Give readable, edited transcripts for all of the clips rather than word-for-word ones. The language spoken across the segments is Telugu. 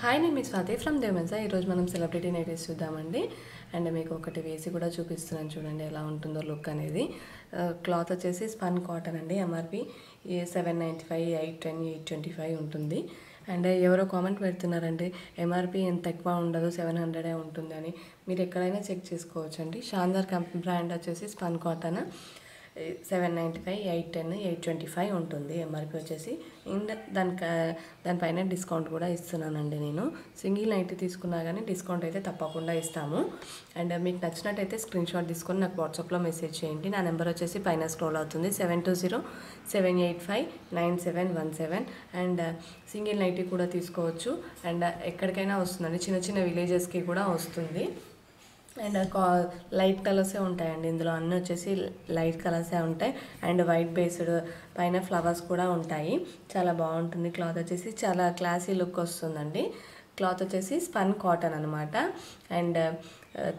హాయ్ నేను మీ స్వాతి ఫ్రమ్ దేవెన్సా. ఈరోజు మనం సెలబ్రిటీ నైటీస్ చూద్దామండి. అండ్ మీకు ఒకటి వేసి కూడా చూపిస్తున్నాను, చూడండి ఎలా ఉంటుందో లుక్ అనేది. క్లాత్ వచ్చేసి స్పన్ కాటన్ అండి. ఎంఆర్పి 795, 810, 825 ఉంటుంది. అండ్ ఎవరో కామెంట్ పెడుతున్నారండి, ఎంఆర్పి ఎంత ఎక్కువ ఉండదు 700 ఉంటుంది అని. మీరు ఎక్కడైనా చెక్ చేసుకోవచ్చండి. షాందార్ బ్రాండ్ వచ్చేసి స్పన్ కాటన్ 795, 810, 825 ఉంటుంది ఎంఆర్పి వచ్చేసి. అండ్ దానిపైన డిస్కౌంట్ కూడా ఇస్తున్నానండి. నేను సింగిల్ నైటీ తీసుకున్నా కానీ డిస్కౌంట్ అయితే తప్పకుండా ఇస్తాము. అండ్ మీకు నచ్చినట్టయితే స్క్రీన్ షాట్ తీసుకొని నాకు వాట్సాప్లో మెసేజ్ చేయండి. నా నెంబర్ వచ్చేసి పైన స్క్రోల్ అవుతుంది, 7207859717. అండ్ సింగిల్ నైటీ కూడా తీసుకోవచ్చు. అండ్ ఎక్కడికైనా వస్తుందండి, చిన్న చిన్న విలేజెస్కి కూడా వస్తుంది. అండ్ లైట్ కలర్సే ఉంటాయండి ఇందులో, అన్నీ వచ్చేసి లైట్ కలర్సే ఉంటాయి. అండ్ వైట్ బేస్డ్ పైన ఫ్లవర్స్ కూడా ఉంటాయి. చాలా బాగుంటుంది. క్లాత్ వచ్చేసి చాలా క్లాసీ లుక్ వస్తుందండి. క్లాత్ వచ్చేసి స్పన్ కాటన్ అనమాట. అండ్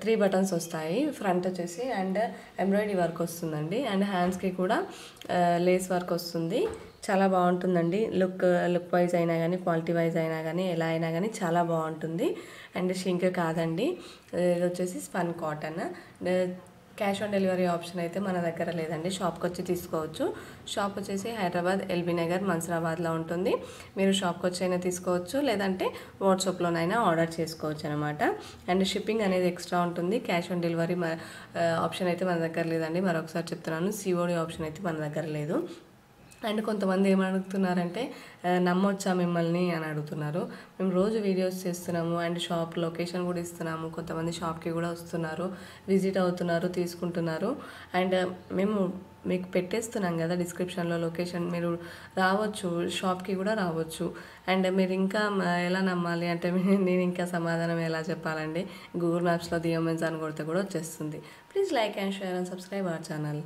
3 బటన్స్ వస్తాయి ఫ్రంట్ వచ్చేసి. అండ్ ఎంబ్రాయిడరీ వర్క్ వస్తుందండి. అండ్ హ్యాండ్స్కి కూడా లేస్ వర్క్ వస్తుంది. చాలా బాగుంటుందండి. లుక్ వైజ్ అయినా కానీ, క్వాలిటీ వైజ్ అయినా కానీ, ఎలా అయినా కానీ చాలా బాగుంటుంది. అండ్ షింక్ కాదండి, ఇది వచ్చేసి spun cotton. Cash on delivery option అయితే మన దగ్గర లేదండి, షాప్కి వచ్చి తీసుకోవచ్చు. షాప్ వచ్చేసి హైదరాబాద్ ఎల్బీ నగర్ మన్సరాబాద్లో ఉంటుంది. మీరు షాప్కి వచ్చి అయినా తీసుకోవచ్చు, లేదంటే వాట్సాప్లోనైనా ఆర్డర్ చేసుకోవచ్చు అనమాట. అండ్ షిప్పింగ్ అనేది ఎక్స్ట్రా ఉంటుంది. క్యాష్ ఆన్ డెలివరీ ఆప్షన్ అయితే మన దగ్గర లేదండి. మరొకసారి చెప్తున్నాను, సిఓడి ఆప్షన్ అయితే మన దగ్గర లేదు. అండ్ కొంతమంది ఏమడుగుతున్నారంటే, నమ్మొచ్చా మిమ్మల్ని అని అడుగుతున్నారు. మేము రోజు వీడియోస్ చేస్తున్నాము అండ్ షాప్ లొకేషన్ కూడా ఇస్తున్నాము. కొంతమంది షాప్కి కూడా వస్తున్నారు, విజిట్ అవుతున్నారు, తీసుకుంటున్నారు. అండ్ మేము మీకు పెట్టేస్తున్నాం కదా డిస్క్రిప్షన్లో లొకేషన్, మీరు రావచ్చు, షాప్కి కూడా రావచ్చు. అండ్ మీరు ఇంకా ఎలా నమ్మాలి అంటే, నేను ఇంకా సమాధానం ఎలా చెప్పాలండి. గూగుల్ మ్యాప్స్లో దియోమెన్స్ అని కొడితే కూడా వచ్చేస్తుంది. Please like and share and subscribe our channel.